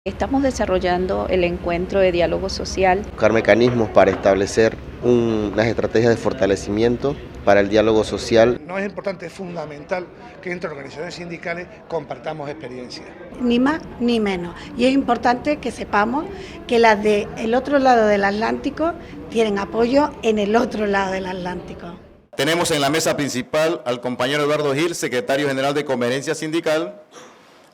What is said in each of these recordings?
Estamos desarrollando el encuentro de diálogo social. Buscar mecanismos para establecer unas estrategias de fortalecimiento para el diálogo social. No es importante, es fundamental que entre organizaciones sindicales compartamos experiencias. Ni más ni menos. Y es importante que sepamos que las del otro lado del Atlántico tienen apoyo en el otro lado del Atlántico. Tenemos en la mesa principal al compañero Eduardo Gil, secretario general de Convergencia Sindical,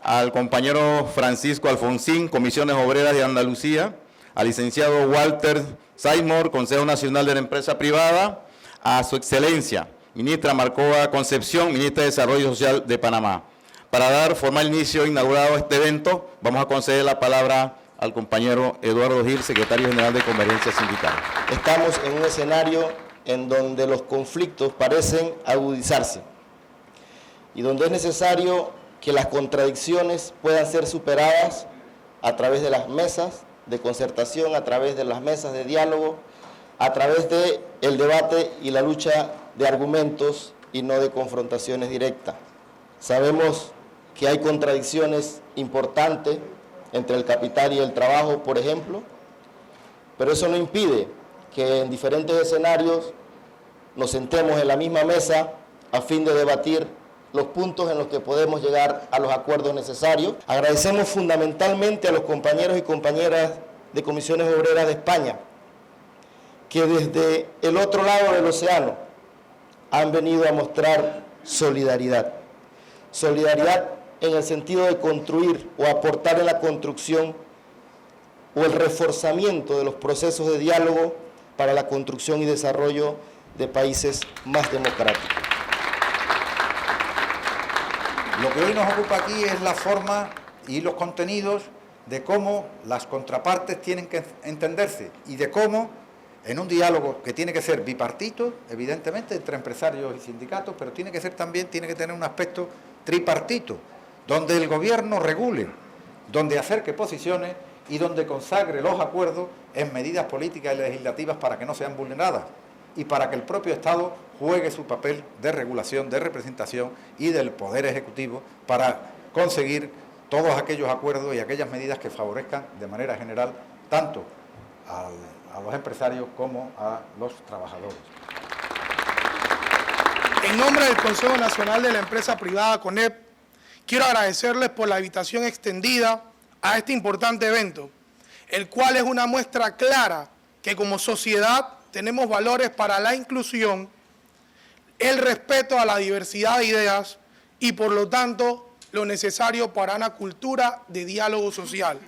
al compañero Francisco Alfonsín, Comisiones Obreras de Andalucía, al licenciado Walter Seymour, Consejo Nacional de la Empresa Privada, a su excelencia, ministra Marcoa Concepción, ministra de Desarrollo Social de Panamá. Para dar formal inicio inaugurado este evento, vamos a conceder la palabra al compañero Eduardo Gil, secretario general de Convergencia Sindical. Estamos en un escenario en donde los conflictos parecen agudizarse y donde es necesario que las contradicciones puedan ser superadas a través de las mesas de concertación, a través de las mesas de diálogo, a través del debate y la lucha de argumentos y no de confrontaciones directas. Sabemos que hay contradicciones importantes entre el capital y el trabajo, por ejemplo, pero eso no impide que en diferentes escenarios nos sentemos en la misma mesa a fin de debatir los puntos en los que podemos llegar a los acuerdos necesarios. Agradecemos fundamentalmente a los compañeros y compañeras de Comisiones Obreras de España, que desde el otro lado del océano han venido a mostrar solidaridad. Solidaridad en el sentido de construir o aportar en la construcción o el reforzamiento de los procesos de diálogo para la construcción y desarrollo de países más democráticos. Lo que hoy nos ocupa aquí es la forma y los contenidos de cómo las contrapartes tienen que entenderse y de cómo, en un diálogo que tiene que ser bipartito, evidentemente, entre empresarios y sindicatos, pero tiene que ser también, tiene que tener un aspecto tripartito, donde el gobierno regule, donde acerque posiciones y donde consagre los acuerdos en medidas políticas y legislativas para que no sean vulneradas y para que el propio Estado juegue su papel de regulación, de representación y del Poder Ejecutivo para conseguir todos aquellos acuerdos y aquellas medidas que favorezcan de manera general tanto a los empresarios como a los trabajadores. En nombre del Consejo Nacional de la Empresa Privada, CONEP, quiero agradecerles por la invitación extendida a este importante evento, el cual es una muestra clara que como sociedad tenemos valores para la inclusión, el respeto a la diversidad de ideas y, por lo tanto, lo necesario para una cultura de diálogo social.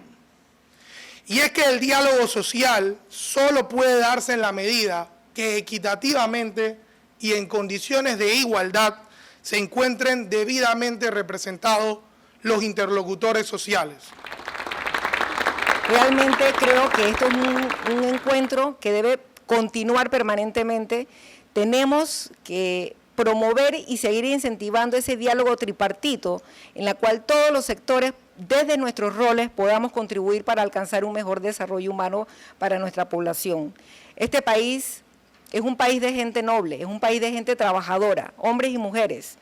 Y es que el diálogo social solo puede darse en la medida que equitativamente y en condiciones de igualdad se encuentren debidamente representados los interlocutores sociales. Realmente creo que esto es un encuentro que debe continuar permanentemente. Tenemos que promover y seguir incentivando ese diálogo tripartito en la cual todos los sectores, desde nuestros roles, podamos contribuir para alcanzar un mejor desarrollo humano para nuestra población. Este país es un país de gente noble, es un país de gente trabajadora, hombres y mujeres.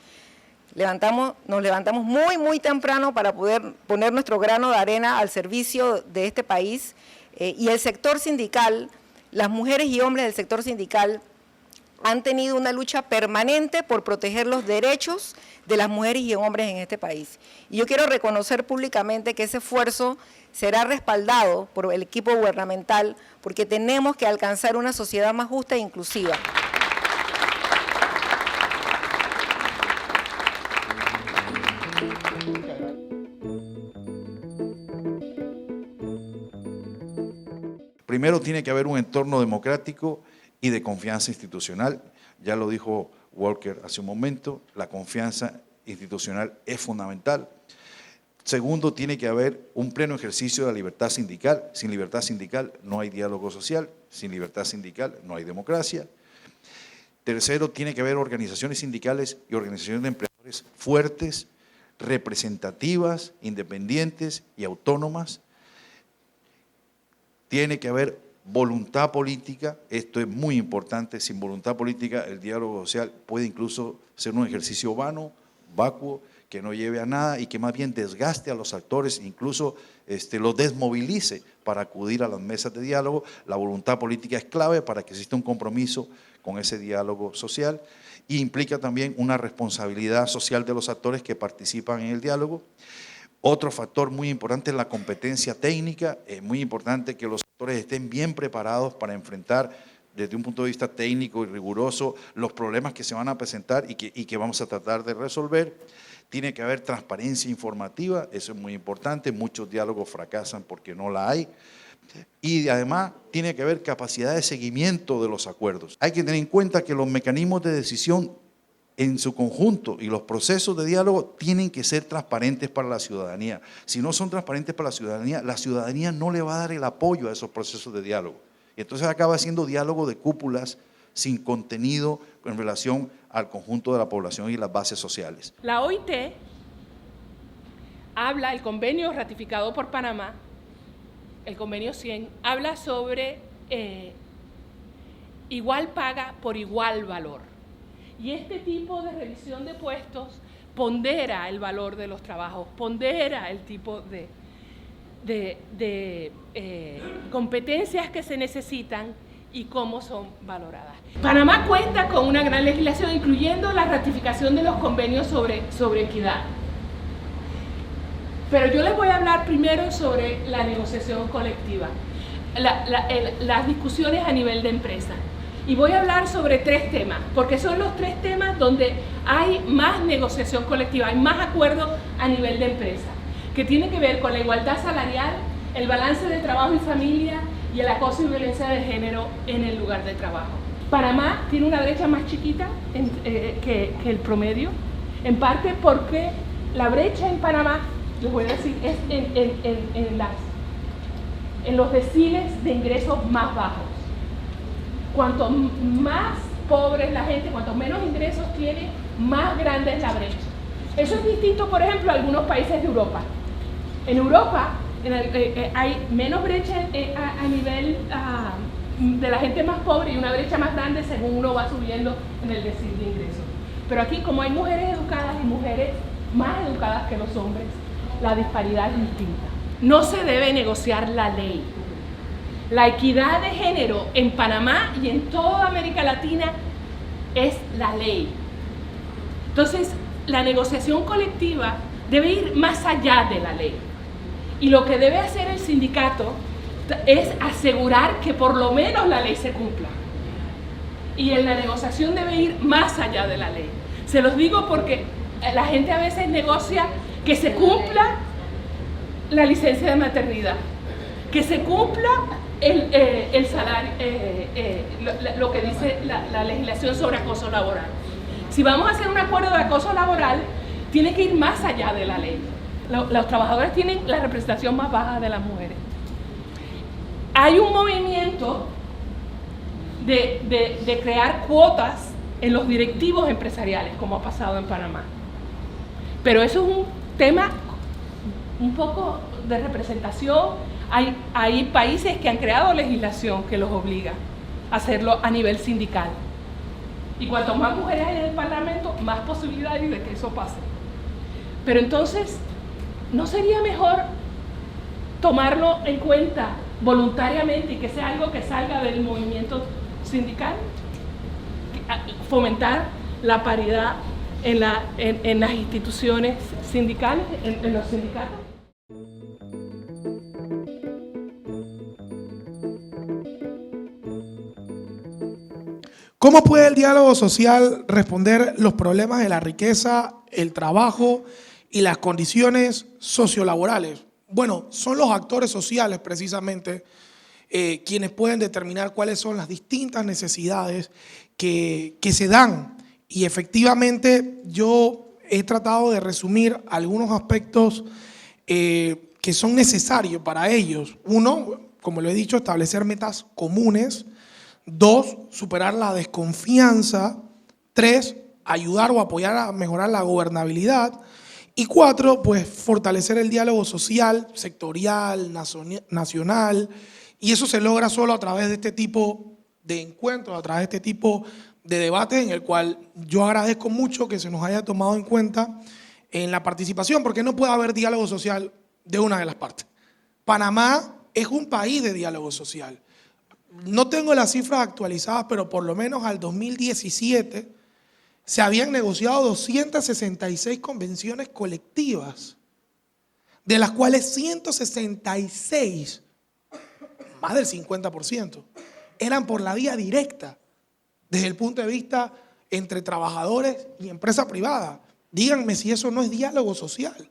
Nos levantamos muy temprano para poder poner nuestro grano de arena al servicio de este país y el sector sindical, las mujeres y hombres del sector sindical han tenido una lucha permanente por proteger los derechos de las mujeres y hombres en este país. Y yo quiero reconocer públicamente que ese esfuerzo será respaldado por el equipo gubernamental porque tenemos que alcanzar una sociedad más justa e inclusiva. Primero tiene que haber un entorno democrático y de confianza institucional. Ya lo dijo Walker hace un momento, la confianza institucional es fundamental. Segundo, tiene que haber un pleno ejercicio de la libertad sindical. Sin libertad sindical no hay diálogo social, sin libertad sindical no hay democracia. Tercero, tiene que haber organizaciones sindicales y organizaciones de empleadores fuertes, representativas, independientes y autónomas. Tiene que haber voluntad política, esto es muy importante, sin voluntad política el diálogo social puede incluso ser un ejercicio vano, vacuo, que no lleve a nada y que más bien desgaste a los actores, incluso los desmovilice para acudir a las mesas de diálogo. La voluntad política es clave para que exista un compromiso con ese diálogo social y implica también una responsabilidad social de los actores que participan en el diálogo. Otro factor muy importante es la competencia técnica. Es muy importante que los actores estén bien preparados para enfrentar desde un punto de vista técnico y riguroso los problemas que se van a presentar y que vamos a tratar de resolver. Tiene que haber transparencia informativa, eso es muy importante. Muchos diálogos fracasan porque no la hay. Y además tiene que haber capacidad de seguimiento de los acuerdos. Hay que tener en cuenta que los mecanismos de decisión en su conjunto y los procesos de diálogo tienen que ser transparentes para la ciudadanía. Si no son transparentes para la ciudadanía no le va a dar el apoyo a esos procesos de diálogo. Y entonces acaba siendo diálogo de cúpulas sin contenido en relación al conjunto de la población y las bases sociales. La OIT habla, el convenio ratificado por Panamá, el convenio 100, habla sobre igual paga por igual valor. Y este tipo de revisión de puestos pondera el valor de los trabajos, pondera el tipo de competencias que se necesitan y cómo son valoradas. Panamá cuenta con una gran legislación, incluyendo la ratificación de los convenios sobre equidad. Pero yo les voy a hablar primero sobre la negociación colectiva, las discusiones a nivel de empresa. Y voy a hablar sobre 3 temas, porque son los 3 temas donde hay más negociación colectiva, hay más acuerdo a nivel de empresa, que tiene que ver con la igualdad salarial, el balance de trabajo y familia y el acoso y violencia de género en el lugar de trabajo. Panamá tiene una brecha más chiquita que el promedio, en parte porque la brecha en Panamá, les voy a decir, es en los deciles de ingresos más bajos. Cuanto más pobre es la gente, cuanto menos ingresos tiene, más grande es la brecha. Eso es distinto, por ejemplo, a algunos países de Europa. En Europa hay menos brecha a nivel de la gente más pobre y una brecha más grande según uno va subiendo en el decil de ingresos. Pero aquí, como hay mujeres educadas y mujeres más educadas que los hombres, la disparidad es distinta. No se debe negociar la ley. La equidad de género en Panamá y en toda América Latina es la ley. Entonces, la negociación colectiva debe ir más allá de la ley. Y lo que debe hacer el sindicato es asegurar que por lo menos la ley se cumpla. Y en la negociación debe ir más allá de la ley. Se los digo porque la gente a veces negocia que se cumpla la licencia de maternidad, que se cumpla el salario, lo que dice la legislación sobre acoso laboral. Si vamos a hacer un acuerdo de acoso laboral, tiene que ir más allá de la ley. Los trabajadores tienen la representación más baja de las mujeres. Hay un movimiento de crear cuotas en los directivos empresariales, como ha pasado en Panamá. Pero eso es un tema un poco de representación. Hay países que han creado legislación que los obliga a hacerlo a nivel sindical. Y cuanto más mujeres hay en el Parlamento, más posibilidades de que eso pase. Pero entonces, ¿no sería mejor tomarlo en cuenta voluntariamente y que sea algo que salga del movimiento sindical? Fomentar la paridad en las instituciones sindicales, en los sindicatos. ¿Cómo puede el diálogo social responder los problemas de la riqueza, el trabajo y las condiciones sociolaborales? Bueno, son los actores sociales precisamente quienes pueden determinar cuáles son las distintas necesidades que se dan. Y efectivamente yo he tratado de resumir algunos aspectos que son necesarios para ellos. Uno, como lo he dicho, establecer metas comunes. 2, superar la desconfianza. 3, ayudar o apoyar a mejorar la gobernabilidad. Y 4, pues fortalecer el diálogo social, sectorial, nacional. Y eso se logra solo a través de este tipo de encuentros, a través de este tipo de debates en el cual yo agradezco mucho que se nos haya tomado en cuenta en la participación, porque no puede haber diálogo social de una de las partes. Panamá es un país de diálogo social. No tengo las cifras actualizadas, pero por lo menos al 2017 se habían negociado 266 convenciones colectivas, de las cuales 166, más del 50%, eran por la vía directa, desde el punto de vista entre trabajadores y empresa privada. Díganme si eso no es diálogo social.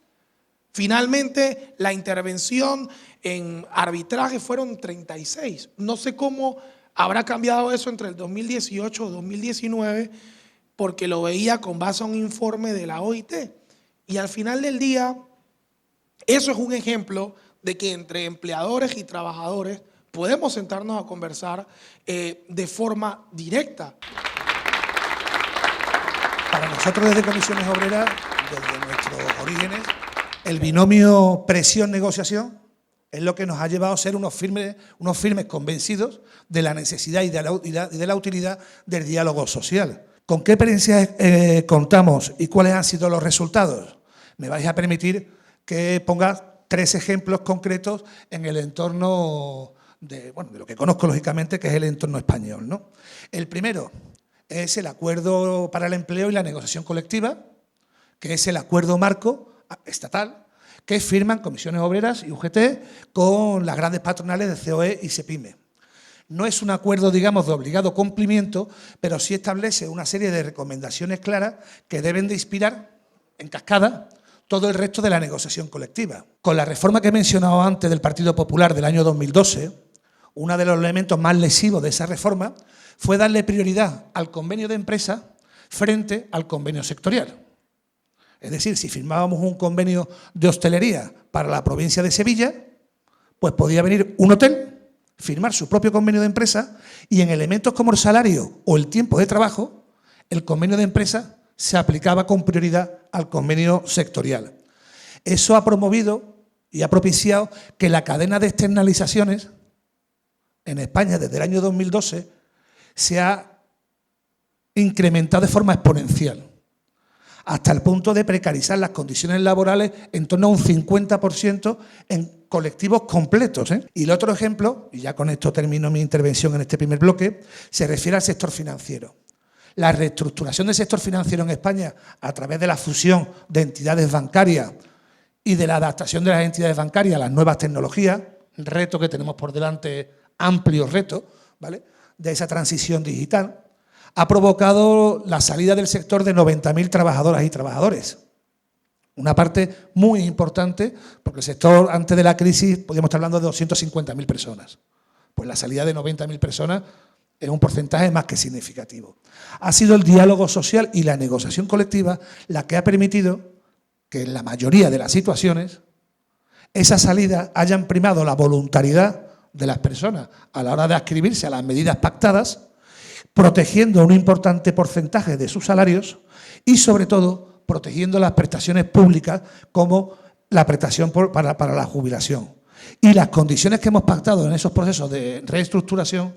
Finalmente, la intervención en arbitraje fueron 36. No sé cómo habrá cambiado eso entre el 2018 o 2019, porque lo veía con base a un informe de la OIT. Y al final del día, eso es un ejemplo de que entre empleadores y trabajadores podemos sentarnos a conversar de forma directa. Para nosotros desde Comisiones Obreras, desde nuestros orígenes, el binomio presión-negociación es lo que nos ha llevado a ser unos firmes convencidos de la necesidad y de la utilidad del diálogo social. ¿Con qué experiencias contamos y cuáles han sido los resultados? Me vais a permitir que ponga 3 ejemplos concretos en el entorno de lo que conozco lógicamente, que es el entorno español, ¿no? El primero es el acuerdo para el empleo y la negociación colectiva, que es el acuerdo marco estatal que firman Comisiones Obreras y UGT con las grandes patronales de COE y SEPIME. No es un acuerdo, digamos, de obligado cumplimiento, pero sí establece una serie de recomendaciones claras que deben de inspirar en cascada todo el resto de la negociación colectiva. Con la reforma que he mencionado antes del Partido Popular del año 2012, uno de los elementos más lesivos de esa reforma fue darle prioridad al convenio de empresa frente al convenio sectorial. Es decir, si firmábamos un convenio de hostelería para la provincia de Sevilla, pues podía venir un hotel, firmar su propio convenio de empresa y en elementos como el salario o el tiempo de trabajo, el convenio de empresa se aplicaba con prioridad al convenio sectorial. Eso ha promovido y ha propiciado que la cadena de externalizaciones en España desde el año 2012 se ha incrementado de forma exponencial, hasta el punto de precarizar las condiciones laborales en torno a un 50% en colectivos completos, ¿eh? Y el otro ejemplo, y ya con esto termino mi intervención en este primer bloque, se refiere al sector financiero. La reestructuración del sector financiero en España a través de la fusión de entidades bancarias y de la adaptación de las entidades bancarias a las nuevas tecnologías, reto que tenemos por delante, amplio reto, ¿vale?, de esa transición digital, ha provocado la salida del sector de 90.000 trabajadoras y trabajadores. Una parte muy importante, porque el sector antes de la crisis podríamos estar hablando de 250.000 personas. Pues la salida de 90.000 personas es un porcentaje más que significativo. Ha sido el diálogo social y la negociación colectiva la que ha permitido que en la mayoría de las situaciones esa salida hayan primado la voluntariedad de las personas a la hora de adscribirse a las medidas pactadas, protegiendo un importante porcentaje de sus salarios y, sobre todo, protegiendo las prestaciones públicas como la prestación para la jubilación. Y las condiciones que hemos pactado en esos procesos de reestructuración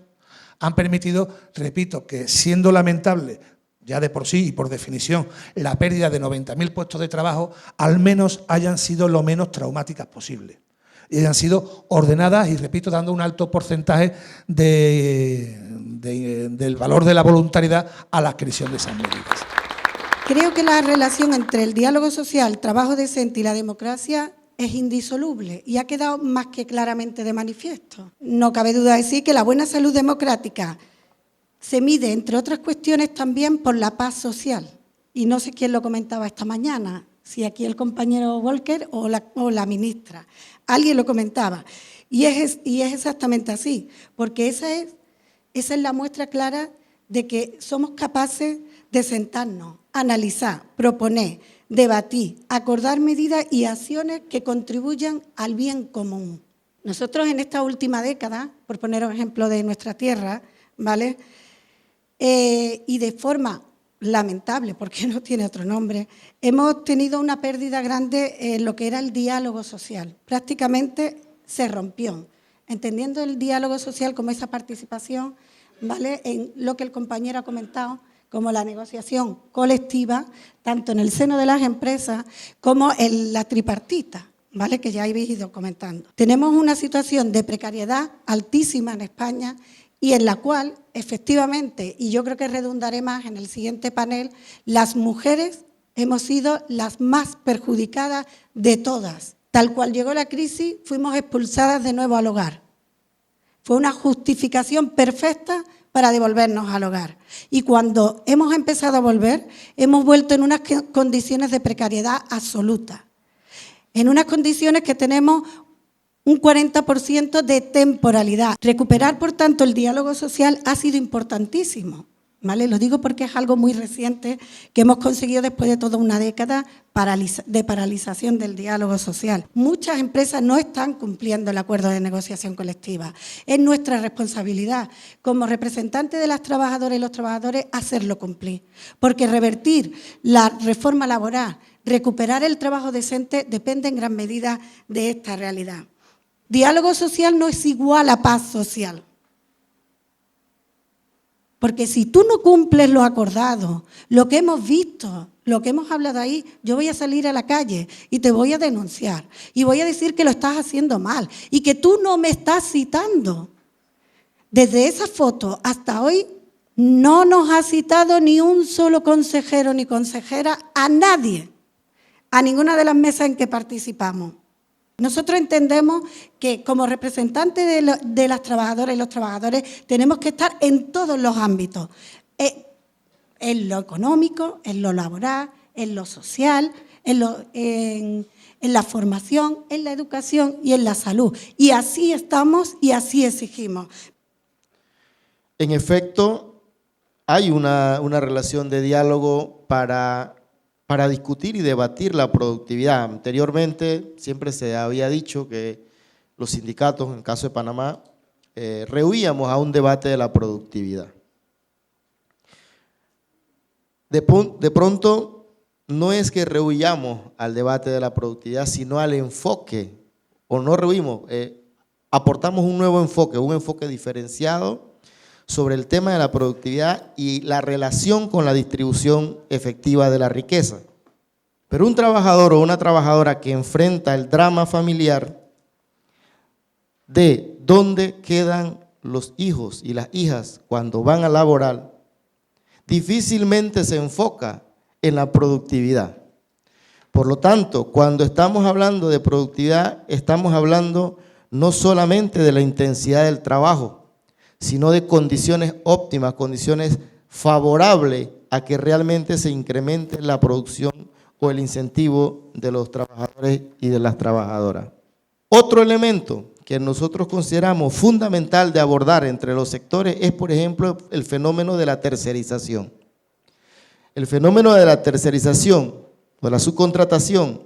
han permitido, repito, que siendo lamentable ya de por sí y por definición la pérdida de 90.000 puestos de trabajo, al menos hayan sido lo menos traumáticas posible. Y hayan sido ordenadas y, repito, dando un alto porcentaje del valor de la voluntariedad a la adscripción de esas medidas. Creo que la relación entre el diálogo social, trabajo decente y la democracia es indisoluble y ha quedado más que claramente de manifiesto. No cabe duda de decir que la buena salud democrática se mide, entre otras cuestiones, también por la paz social. Y no sé quién lo comentaba esta mañana, si aquí el compañero Volker o la ministra. Alguien lo comentaba. Y es exactamente así, porque esa es la muestra clara de que somos capaces de sentarnos, analizar, proponer, debatir, acordar medidas y acciones que contribuyan al bien común. Nosotros en esta última década, por poner un ejemplo de nuestra tierra, ¿vale?, y de forma lamentable, porque no tiene otro nombre, hemos tenido una pérdida grande en lo que era el diálogo social. Prácticamente se rompió, entendiendo el diálogo social como esa participación, ¿vale?, en lo que el compañero ha comentado, como la negociación colectiva, tanto en el seno de las empresas como en la tripartita, ¿vale?, que ya habéis ido comentando. Tenemos una situación de precariedad altísima en España y en la cual, efectivamente, y yo creo que redundaré más en el siguiente panel, las mujeres hemos sido las más perjudicadas de todas. Tal cual llegó la crisis, fuimos expulsadas de nuevo al hogar. Fue una justificación perfecta para devolvernos al hogar. Y cuando hemos empezado a volver, hemos vuelto en unas condiciones de precariedad absoluta. En unas condiciones que tenemos un 40% de temporalidad. Recuperar, por tanto, el diálogo social ha sido importantísimo, ¿vale? Lo digo porque es algo muy reciente que hemos conseguido después de toda una década de paralización del diálogo social. Muchas empresas no están cumpliendo el acuerdo de negociación colectiva. Es nuestra responsabilidad, como representantes de las trabajadoras y los trabajadores, hacerlo cumplir. Porque revertir la reforma laboral, recuperar el trabajo decente, depende en gran medida de esta realidad. Diálogo social no es igual a paz social. Porque si tú no cumples lo acordado, lo que hemos visto, lo que hemos hablado ahí, yo voy a salir a la calle y te voy a denunciar y voy a decir que lo estás haciendo mal y que tú no me estás citando. Desde esa foto hasta hoy no nos ha citado ni un solo consejero ni consejera a nadie, a ninguna de las mesas en que participamos. Nosotros entendemos que como representantes de las trabajadoras y los trabajadores tenemos que estar en todos los ámbitos, en lo económico, en lo laboral, en lo social, en la formación, en la educación y en la salud. Y así estamos y así exigimos. En efecto, hay una relación de diálogo para discutir y debatir la productividad. Anteriormente siempre se había dicho que los sindicatos, en el caso de Panamá, rehuíamos a un debate de la productividad. De pronto, no es que rehuyamos al debate de la productividad, sino al enfoque, o no rehuimos, aportamos un nuevo enfoque, un enfoque diferenciado sobre el tema de la productividad y la relación con la distribución efectiva de la riqueza. Pero un trabajador o una trabajadora que enfrenta el drama familiar de dónde quedan los hijos y las hijas cuando van a laborar, difícilmente se enfoca en la productividad. Por lo tanto, cuando estamos hablando de productividad, estamos hablando no solamente de la intensidad del trabajo, sino de condiciones óptimas, condiciones favorables a que realmente se incremente la producción o el incentivo de los trabajadores y de las trabajadoras. Otro elemento que nosotros consideramos fundamental de abordar entre los sectores es, por ejemplo, el fenómeno de la tercerización. El fenómeno de la tercerización o la subcontratación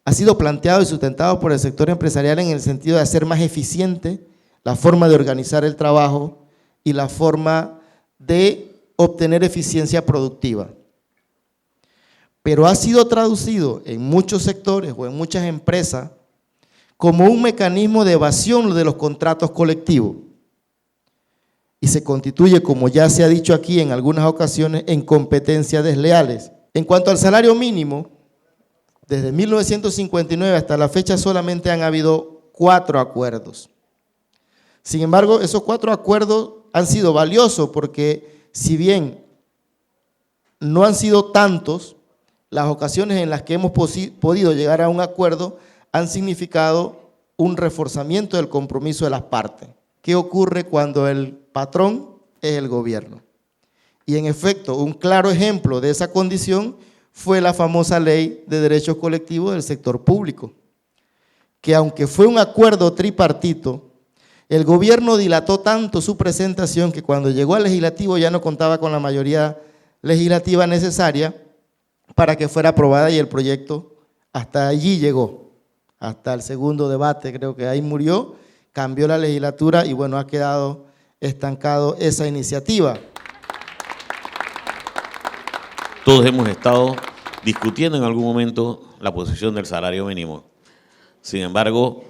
ha sido planteado y sustentado por el sector empresarial en el sentido de hacer más eficiente la forma de organizar el trabajo y la forma de obtener eficiencia productiva. Pero ha sido traducido en muchos sectores o en muchas empresas como un mecanismo de evasión de los contratos colectivos y se constituye, como ya se ha dicho aquí en algunas ocasiones, en competencias desleales. En cuanto al salario mínimo, desde 1959 hasta la fecha solamente han habido 4 acuerdos. Sin embargo, esos 4 acuerdos han sido valiosos porque si bien no han sido tantos, las ocasiones en las que hemos podido llegar a un acuerdo han significado un reforzamiento del compromiso de las partes. ¿Qué ocurre cuando el patrón es el gobierno? Y en efecto, un claro ejemplo de esa condición fue la famosa Ley de Derechos Colectivos del Sector Público, que aunque fue un acuerdo tripartito, el gobierno dilató tanto su presentación que cuando llegó al legislativo ya no contaba con la mayoría legislativa necesaria para que fuera aprobada y el proyecto hasta allí llegó, hasta el segundo debate, creo que ahí murió, cambió la legislatura y bueno, ha quedado estancado esa iniciativa. Todos hemos estado discutiendo en algún momento la posición del salario mínimo. Sin embargo,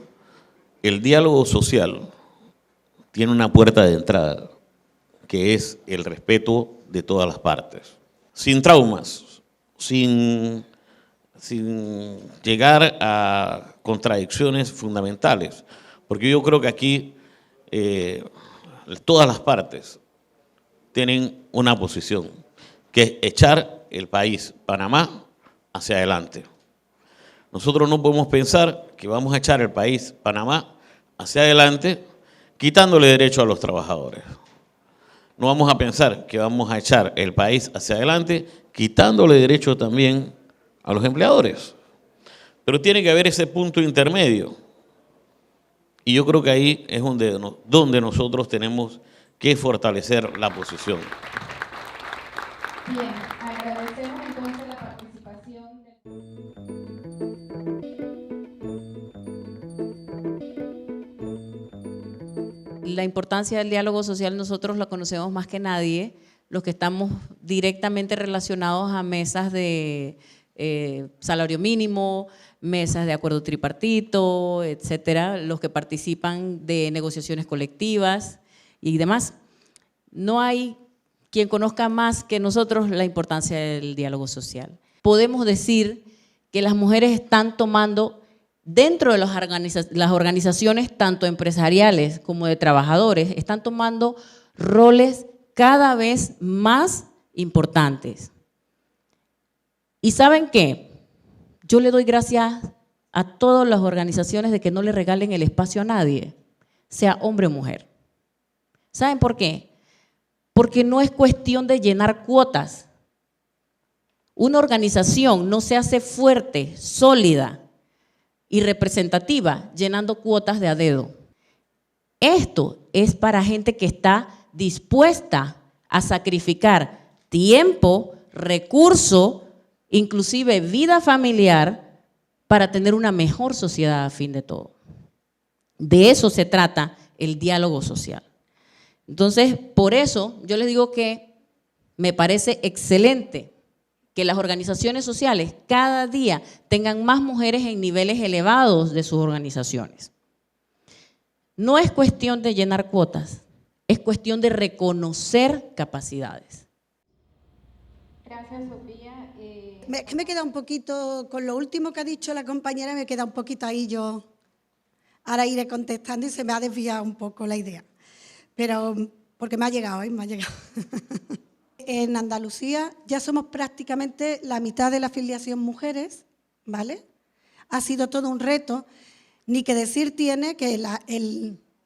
el diálogo social tiene una puerta de entrada, que es el respeto de todas las partes, sin traumas, sin llegar a contradicciones fundamentales, porque yo creo que aquí todas las partes tienen una posición, que es echar el país, Panamá, hacia adelante. Nosotros no podemos pensar que vamos a echar el país, Panamá, hacia adelante, quitándole derecho a los trabajadores. No vamos a pensar que vamos a echar el país hacia adelante, quitándole derecho también a los empleadores. Pero tiene que haber ese punto intermedio. Y yo creo que ahí es donde nosotros tenemos que fortalecer la posición. Bien, agradecemos entonces la participación La importancia del diálogo social nosotros la conocemos más que nadie, los que estamos directamente relacionados a mesas de salario mínimo, mesas de acuerdo tripartito, etcétera, los que participan de negociaciones colectivas y demás. No hay quien conozca más que nosotros la importancia del diálogo social. Podemos decir que las mujeres están tomando dentro de las organizaciones, tanto empresariales como de trabajadores, están tomando roles cada vez más importantes. ¿Y saben qué? Yo le doy gracias a todas las organizaciones de que no le regalen el espacio a nadie, sea hombre o mujer. ¿Saben por qué? Porque no es cuestión de llenar cuotas. Una organización no se hace fuerte, sólida y representativa llenando cuotas de a dedo. Esto es para gente que está dispuesta a sacrificar tiempo, recursos, inclusive vida familiar, para tener una mejor sociedad a fin de todo. De eso se trata el diálogo social. Entonces, por eso yo les digo que me parece excelente que las organizaciones sociales cada día tengan más mujeres en niveles elevados de sus organizaciones. No es cuestión de llenar cuotas, es cuestión de reconocer capacidades. Gracias, Sofía. Me queda un poquito, con lo último que ha dicho la compañera, me queda un poquito ahí yo. Ahora iré contestando y se me ha desviado un poco la idea. Pero, porque me ha llegado. En Andalucía ya somos prácticamente la mitad de la afiliación mujeres, ¿vale? Ha sido todo un reto. Ni que decir tiene que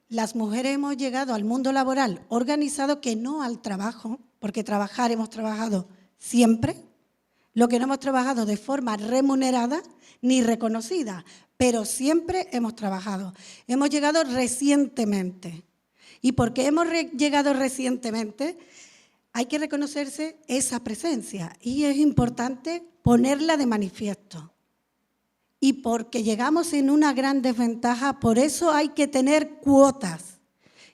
las mujeres hemos llegado al mundo laboral organizado, que no al trabajo, porque trabajar hemos trabajado siempre. Lo que no hemos trabajado de forma remunerada ni reconocida, pero siempre hemos trabajado. Hemos llegado recientemente. ¿Y por qué hemos llegado recientemente? Hay que reconocerse esa presencia y es importante ponerla de manifiesto. Y porque llegamos en una gran desventaja, por eso hay que tener cuotas.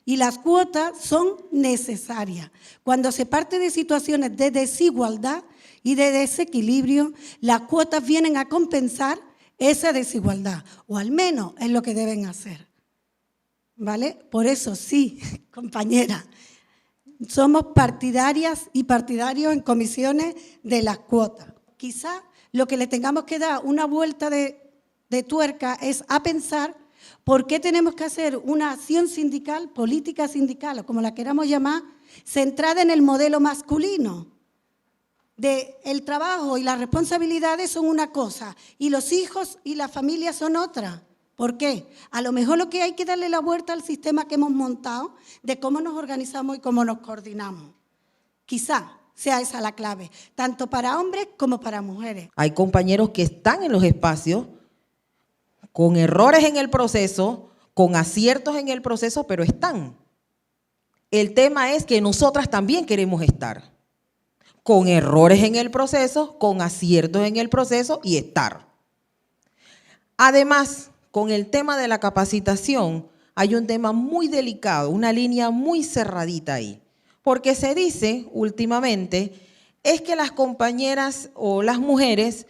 Y las cuotas son necesarias. Cuando se parte de situaciones de desigualdad y de desequilibrio, las cuotas vienen a compensar esa desigualdad, o al menos es lo que deben hacer. ¿Vale? Por eso sí, compañera, somos partidarias y partidarios en comisiones de las cuotas. Quizá lo que le tengamos que dar una vuelta de tuerca es a pensar por qué tenemos que hacer una acción sindical, política sindical, o como la queramos llamar, centrada en el modelo masculino. El trabajo y las responsabilidades son una cosa y los hijos y la familia son otra. ¿Por qué? A lo mejor lo que hay que darle la vuelta al sistema que hemos montado de cómo nos organizamos y cómo nos coordinamos. Quizá sea esa la clave, tanto para hombres como para mujeres. Hay compañeros que están en los espacios con errores en el proceso, con aciertos en el proceso, pero están. El tema es que nosotras también queremos estar con errores en el proceso, con aciertos en el proceso y estar. Además, con el tema de la capacitación, hay un tema muy delicado, una línea muy cerradita ahí. Porque se dice últimamente, es que las compañeras o las mujeres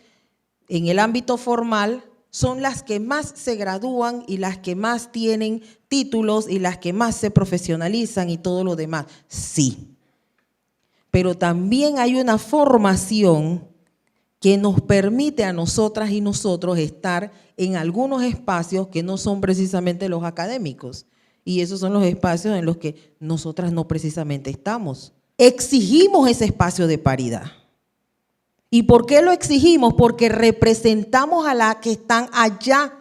en el ámbito formal son las que más se gradúan y las que más tienen títulos y las que más se profesionalizan y todo lo demás. Sí. pero también hay una formación que nos permite a nosotras y nosotros estar en algunos espacios que no son precisamente los académicos. Y esos son los espacios en los que nosotras no precisamente estamos. Exigimos ese espacio de paridad. ¿Y por qué lo exigimos? Porque representamos a las que están allá.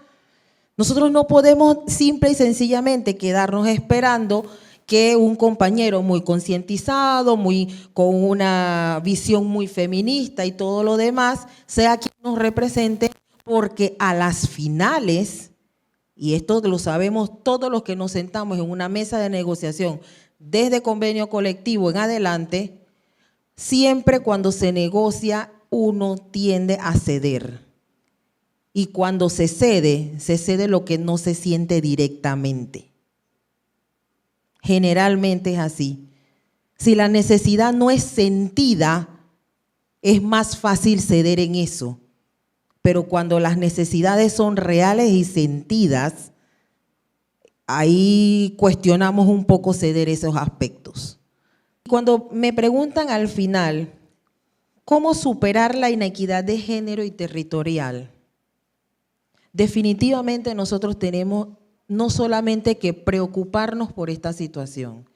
Nosotros no podemos simple y sencillamente quedarnos esperando que un compañero muy concientizado, con una visión muy feminista y todo lo demás, sea quien nos represente, porque a las finales, y esto lo sabemos todos los que nos sentamos en una mesa de negociación, desde convenio colectivo en adelante, siempre cuando se negocia uno tiende a ceder. Y cuando se cede lo que no se siente directamente. Generalmente es así. Si la necesidad no es sentida, es más fácil ceder en eso. Pero cuando las necesidades son reales y sentidas, ahí cuestionamos un poco ceder esos aspectos. Cuando me preguntan al final, ¿cómo superar la inequidad de género y territorial? Definitivamente nosotros tenemos no solamente que preocuparnos por esta situación,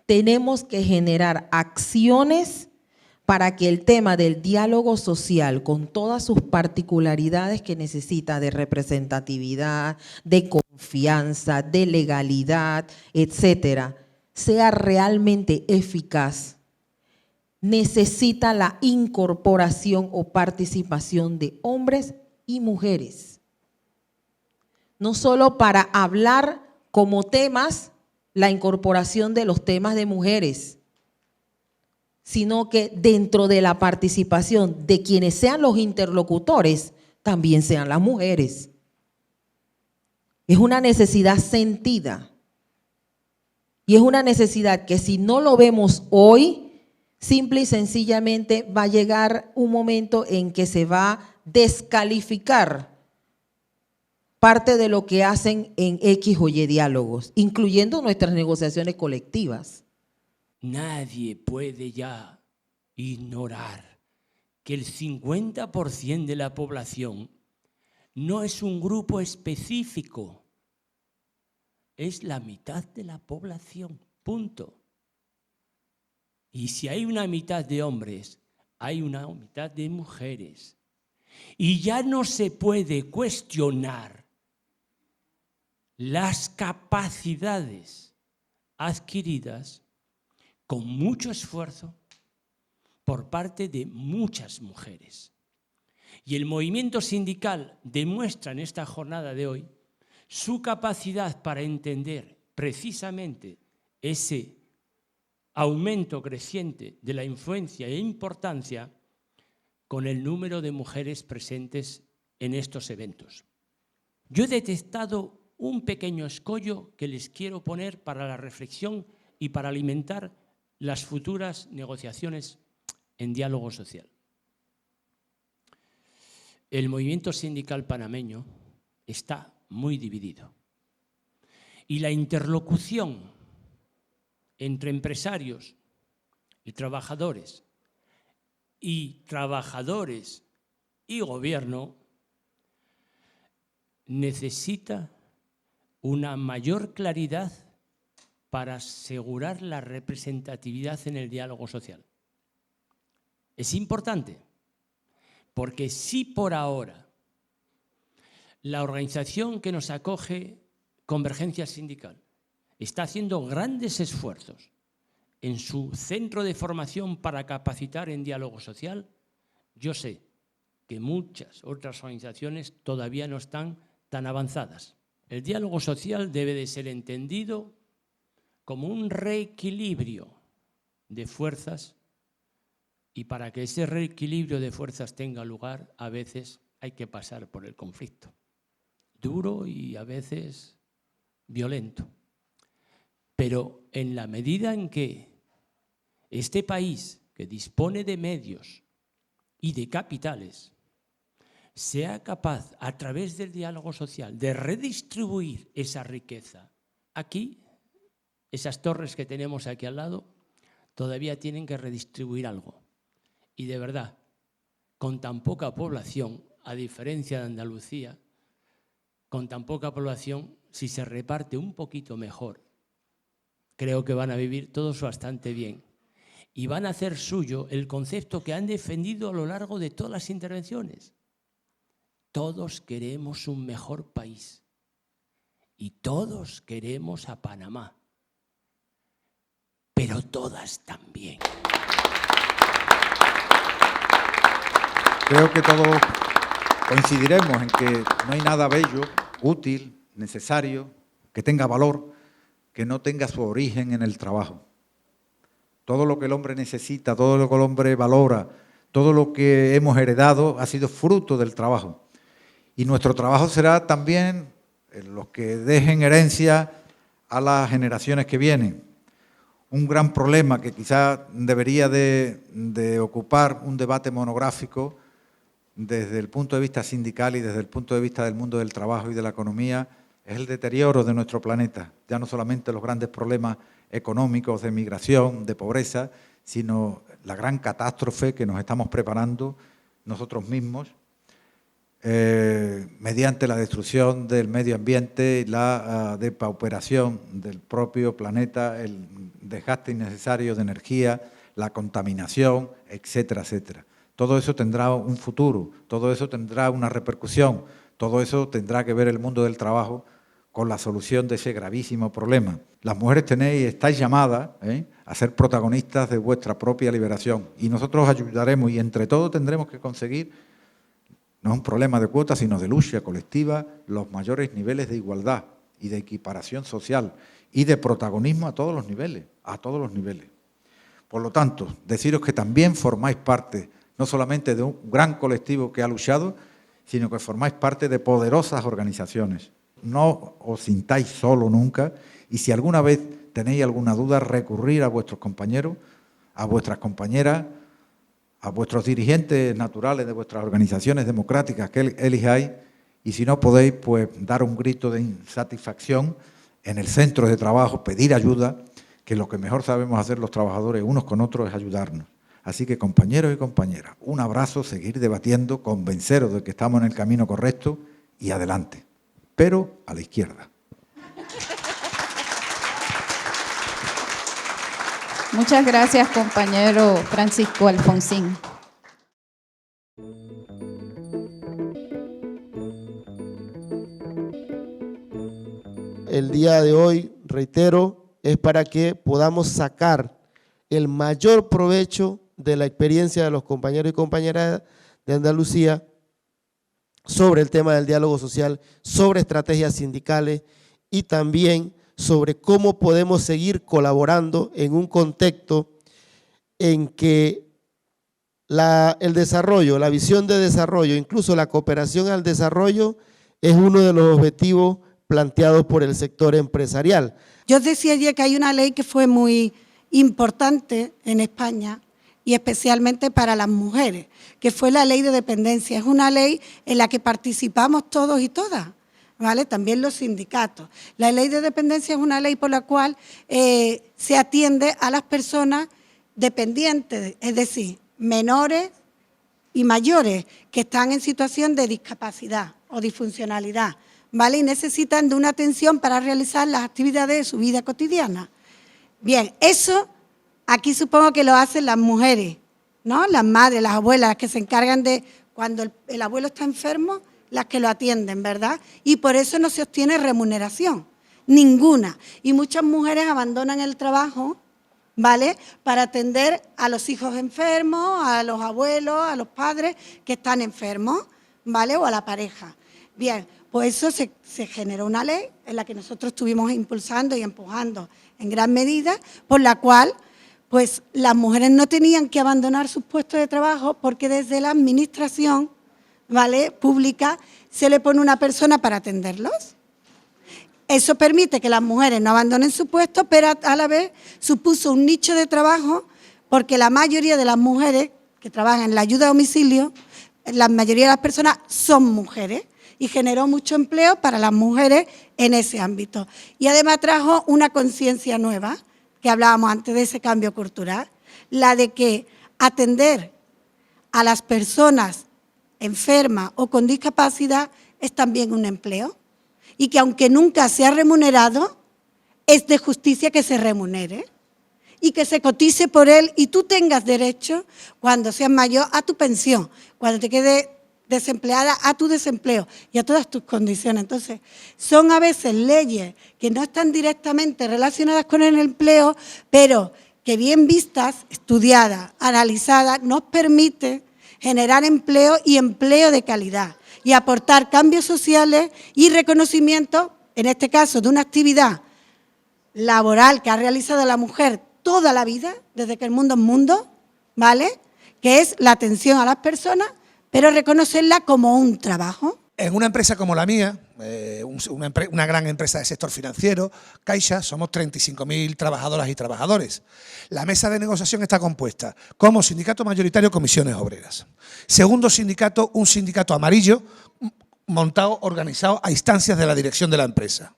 tenemos que generar acciones para que el tema del diálogo social, con todas sus particularidades que necesita de representatividad, de confianza, de legalidad, etcétera, sea realmente eficaz. Necesita la incorporación o participación de hombres y mujeres. No solo para hablar como temas, la incorporación de los temas de mujeres, sino que dentro de la participación de quienes sean los interlocutores, también sean las mujeres. Es una necesidad sentida. Y es una necesidad que si no lo vemos hoy, simple y sencillamente va a llegar un momento en que se va a descalificar parte de lo que hacen en X o Y diálogos, incluyendo nuestras negociaciones colectivas. Nadie puede ya ignorar que el 50% de la población no es un grupo específico, es la mitad de la población, punto. Y si hay una mitad de hombres, hay una mitad de mujeres. Y ya no se puede cuestionar las capacidades adquiridas con mucho esfuerzo por parte de muchas mujeres. Y el movimiento sindical demuestra en esta jornada de hoy su capacidad para entender precisamente ese aumento creciente de la influencia e importancia con el número de mujeres presentes en estos eventos. Yo he detectado un pequeño escollo que les quiero poner para la reflexión y para alimentar las futuras negociaciones en diálogo social. El movimiento sindical panameño está muy dividido y la interlocución entre empresarios y trabajadores y gobierno necesita una mayor claridad para asegurar la representatividad en el diálogo social. Es importante, porque si por ahora la organización que nos acoge, Convergencia Sindical, está haciendo grandes esfuerzos en su centro de formación para capacitar en diálogo social, yo sé que muchas otras organizaciones todavía no están tan avanzadas. El diálogo social debe de ser entendido como un reequilibrio de fuerzas y para que ese reequilibrio de fuerzas tenga lugar, a veces hay que pasar por el conflicto. Duro y a veces violento. Pero en la medida en que este país, que dispone de medios y de capitales, sea capaz, a través del diálogo social, de redistribuir esa riqueza. Aquí, esas torres que tenemos aquí al lado, todavía tienen que redistribuir algo. Y de verdad, con tan poca población, a diferencia de Andalucía, con tan poca población, si se reparte un poquito mejor, creo que van a vivir todos bastante bien. Y van a hacer suyo el concepto que han defendido a lo largo de todas las intervenciones. Todos queremos un mejor país. Y todos queremos a Panamá. Pero todas también. Creo que todos coincidiremos en que no hay nada bello, útil, necesario, que tenga valor, que no tenga su origen en el trabajo. Todo lo que el hombre necesita, todo lo que el hombre valora, todo lo que hemos heredado ha sido fruto del trabajo. Y nuestro trabajo será también los que dejen herencia a las generaciones que vienen. Un gran problema que quizás debería de ocupar un debate monográfico desde el punto de vista sindical y desde el punto de vista del mundo del trabajo y de la economía es el deterioro de nuestro planeta. Ya no solamente los grandes problemas económicos de migración, de pobreza, sino la gran catástrofe que nos estamos preparando nosotros mismos mediante la destrucción del medio ambiente y la depauperación del propio planeta, el desgaste innecesario de energía, la contaminación, etcétera, etcétera. Todo eso tendrá un futuro, todo eso tendrá una repercusión, todo eso tendrá que ver el mundo del trabajo con la solución de ese gravísimo problema. Las mujeres estáis llamadas a ser protagonistas de vuestra propia liberación y nosotros os ayudaremos y entre todos tendremos que conseguir, no es un problema de cuotas, sino de lucha colectiva, los mayores niveles de igualdad y de equiparación social y de protagonismo a todos los niveles, Por lo tanto, deciros que también formáis parte no solamente de un gran colectivo que ha luchado, sino que formáis parte de poderosas organizaciones. No os sintáis solo nunca y si alguna vez tenéis alguna duda, recurrir a vuestros compañeros, a vuestras compañeras, a vuestros dirigentes naturales de vuestras organizaciones democráticas que elijáis y si no podéis, pues dar un grito de insatisfacción en el centro de trabajo, pedir ayuda, que lo que mejor sabemos hacer los trabajadores unos con otros es ayudarnos. Así que compañeros y compañeras, un abrazo, seguir debatiendo, convenceros de que estamos en el camino correcto y adelante, pero a la izquierda. Muchas gracias, compañero Francisco Alfonsín. El día de hoy, reitero, es para que podamos sacar el mayor provecho de la experiencia de los compañeros y compañeras de Andalucía sobre el tema del diálogo social, sobre estrategias sindicales y también sobre cómo podemos seguir colaborando en un contexto en que el desarrollo, la visión de desarrollo, incluso la cooperación al desarrollo es uno de los objetivos planteados por el sector empresarial. Yo os decía ayer que hay una ley que fue muy importante en España y especialmente para las mujeres, que fue la ley de dependencia. Es una ley en la que participamos todos y todas, ¿vale? También los sindicatos. La ley de dependencia es una ley por la cual se atiende a las personas dependientes, es decir, menores y mayores que están en situación de discapacidad o disfuncionalidad, ¿vale? Y necesitan de una atención para realizar las actividades de su vida cotidiana. Bien, eso aquí supongo que lo hacen las mujeres, ¿no? Las madres, las abuelas, las que se encargan de, cuando el abuelo está enfermo, las que lo atienden, ¿verdad? Y por eso no se obtiene remuneración, ninguna. Y muchas mujeres abandonan el trabajo, ¿vale? Para atender a los hijos enfermos, a los abuelos, a los padres que están enfermos, ¿vale? O a la pareja. Bien, pues eso se generó una ley en la que nosotros estuvimos impulsando y empujando en gran medida, por la cual pues las mujeres no tenían que abandonar sus puestos de trabajo porque desde la administración, ¿vale?, pública se le pone una persona para atenderlos. Eso permite que las mujeres no abandonen su puesto, pero a la vez supuso un nicho de trabajo porque la mayoría de las mujeres que trabajan en la ayuda a domicilio, la mayoría de las personas son mujeres y generó mucho empleo para las mujeres en ese ámbito. Y además trajo una conciencia nueva que hablábamos antes de ese cambio cultural, la de que atender a las personas enfermas o con discapacidad es también un empleo y que aunque nunca se ha remunerado, es de justicia que se remunere y que se cotice por él y tú tengas derecho, cuando seas mayor, a tu pensión, cuando te quedes desempleada, a tu desempleo y a todas tus condiciones. Entonces, son a veces leyes que no están directamente relacionadas con el empleo, pero que bien vistas, estudiadas, analizadas, nos permite generar empleo y empleo de calidad y aportar cambios sociales y reconocimiento, en este caso, de una actividad laboral que ha realizado la mujer toda la vida, desde que el mundo es mundo, ¿vale? Que es la atención a las personas, pero reconocerla como un trabajo. En una empresa como la mía, una gran empresa del sector financiero, Caixa, somos 35.000 trabajadoras y trabajadores. La mesa de negociación está compuesta como sindicato mayoritario Comisiones Obreras. Segundo sindicato, un sindicato amarillo, montado, organizado a instancias de la dirección de la empresa.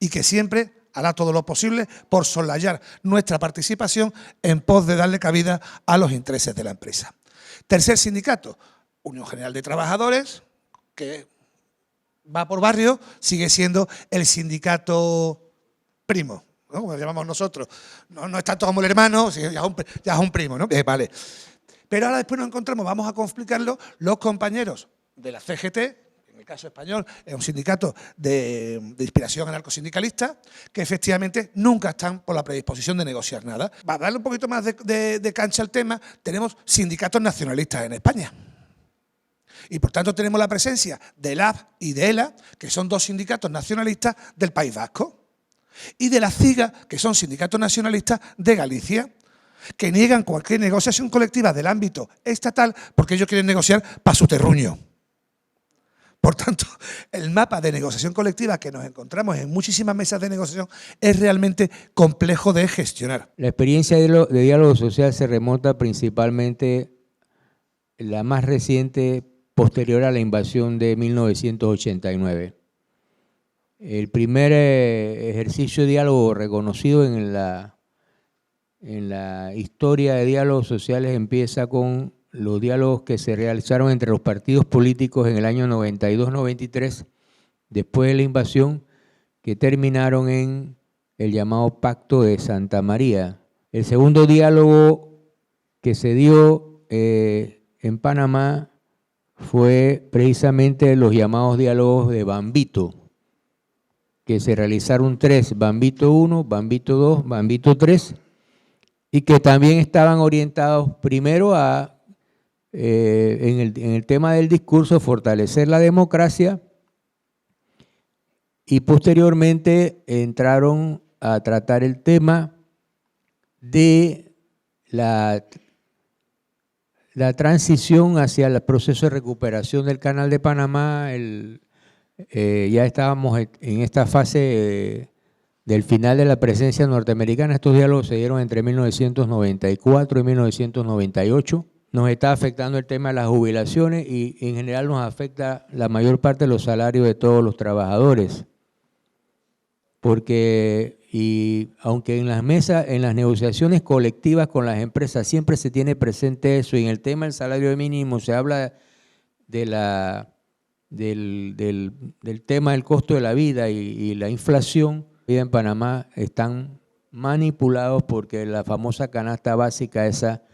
Y que siempre hará todo lo posible por soslayar nuestra participación en pos de darle cabida a los intereses de la empresa. Tercer sindicato, Unión General de Trabajadores, que va por barrio, sigue siendo el sindicato primo, ¿no? Como lo llamamos nosotros. No es tanto como el hermano, ya es un primo, ¿no? Vale. Pero ahora después nos encontramos, vamos a complicarlo, los compañeros de la CGT, en el caso español, es un sindicato de inspiración anarcosindicalista, que efectivamente nunca están por la predisposición de negociar nada. Para darle un poquito más de cancha al tema, tenemos sindicatos nacionalistas en España. Y por tanto tenemos la presencia de LAB y de ELA, que son dos sindicatos nacionalistas del País Vasco, y de la CIGA, que son sindicatos nacionalistas de Galicia, que niegan cualquier negociación colectiva del ámbito estatal porque ellos quieren negociar para su terruño. Por tanto, el mapa de negociación colectiva que nos encontramos en muchísimas mesas de negociación es realmente complejo de gestionar. La experiencia de diálogo social se remonta principalmente, la más reciente, posterior a la invasión de 1989. El primer ejercicio de diálogo reconocido en la historia de diálogos sociales empieza con los diálogos que se realizaron entre los partidos políticos en el año 92-93, después de la invasión, que terminaron en el llamado Pacto de Santa María. El segundo diálogo que se dio en Panamá fue precisamente los llamados diálogos de Bambito, que se realizaron 3, Bambito 1, Bambito 2, Bambito 3, y que también estaban orientados primero a, en el tema del discurso, fortalecer la democracia, y posteriormente entraron a tratar el tema de la transición hacia el proceso de recuperación del Canal de Panamá. Ya estábamos en esta fase del final de la presencia norteamericana. Estos diálogos se dieron entre 1994 y 1998. Nos está afectando el tema de las jubilaciones y en general nos afecta la mayor parte de los salarios de todos los trabajadores. Y aunque en las mesas, en las negociaciones colectivas con las empresas siempre se tiene presente eso, y en el tema del salario mínimo se habla del tema del costo de la vida y la inflación, en Panamá están manipulados porque la famosa canasta básica esa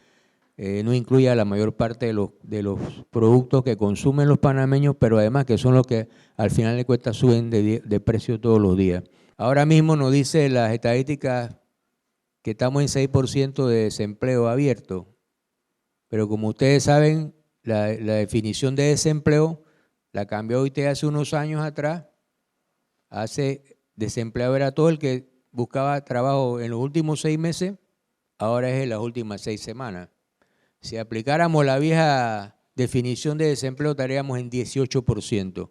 no incluye a la mayor parte de los productos que consumen los panameños, pero además que son los que al final de cuentas suben de precio todos los días. Ahora mismo nos dice las estadísticas que estamos en 6% de desempleo abierto, pero como ustedes saben, la definición de desempleo la cambió OIT hace unos años atrás. Desempleado era todo el que buscaba trabajo en los últimos 6 meses, ahora es en las últimas 6 semanas. Si aplicáramos la vieja definición de desempleo, estaríamos en 18%,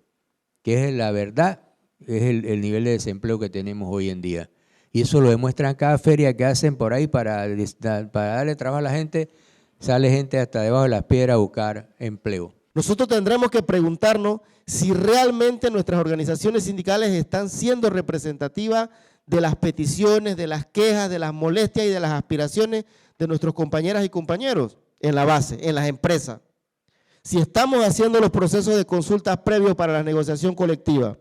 que es la verdad, es el nivel de desempleo que tenemos hoy en día. Y eso lo demuestran cada feria que hacen por ahí para darle trabajo a la gente. Sale gente hasta debajo de las piedras a buscar empleo. Nosotros tendremos que preguntarnos si realmente nuestras organizaciones sindicales están siendo representativas de las peticiones, de las quejas, de las molestias y de las aspiraciones de nuestros compañeras y compañeros en la base, en las empresas. Si estamos haciendo los procesos de consultas previos para la negociación colectiva,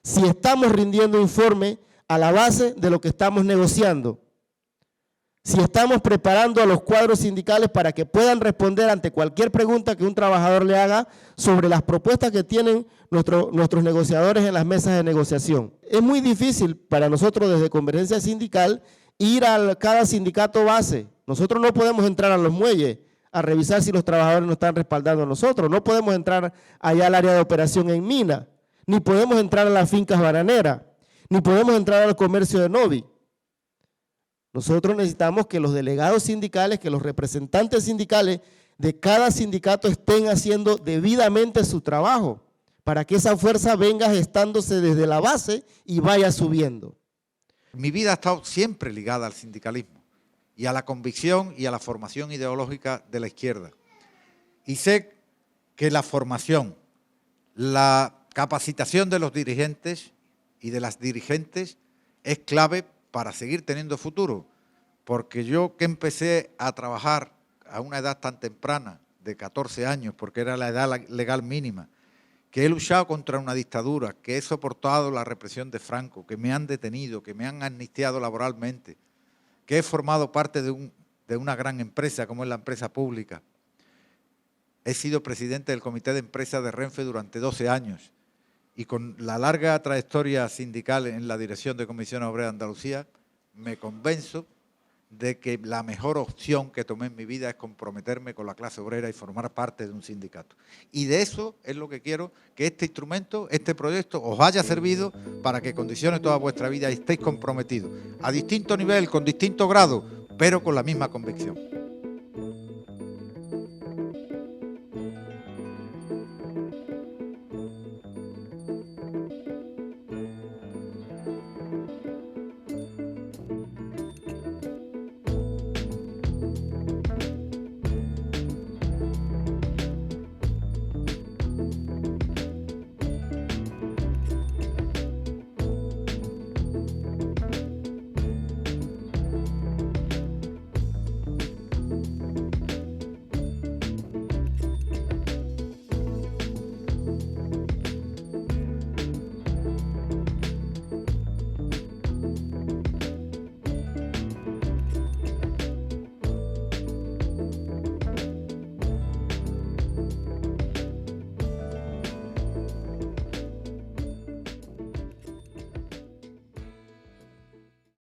si estamos rindiendo informe a la base de lo que estamos negociando, si estamos preparando a los cuadros sindicales para que puedan responder ante cualquier pregunta que un trabajador le haga sobre las propuestas que tienen nuestros negociadores en las mesas de negociación. Es muy difícil para nosotros desde Convergencia Sindical ir a cada sindicato base. Nosotros no podemos entrar a los muelles a revisar si los trabajadores nos están respaldando a nosotros. No podemos entrar allá al área de operación en mina, ni podemos entrar a las fincas bananeras, ni podemos entrar al comercio de Novi. Nosotros necesitamos que los delegados sindicales, que los representantes sindicales de cada sindicato estén haciendo debidamente su trabajo para que esa fuerza venga gestándose desde la base y vaya subiendo. Mi vida ha estado siempre ligada al sindicalismo y a la convicción y a la formación ideológica de la izquierda. Y sé que la formación, la capacitación de los dirigentes y de las dirigentes es clave para seguir teniendo futuro, porque yo que empecé a trabajar a una edad tan temprana, de 14 años, porque era la edad legal mínima, que he luchado contra una dictadura, que he soportado la represión de Franco, que me han detenido, que me han amnistiado laboralmente, que he formado parte de una gran empresa como es la empresa pública. He sido presidente del comité de empresa de Renfe durante 12 años y con la larga trayectoria sindical en la dirección de Comisiones Obreras de Andalucía, me convenzo de que la mejor opción que tomé en mi vida es comprometerme con la clase obrera y formar parte de un sindicato. Y de eso es lo que quiero, que este instrumento, este proyecto, os haya servido para que condicione toda vuestra vida y estéis comprometidos a distinto nivel, con distinto grado, pero con la misma convicción.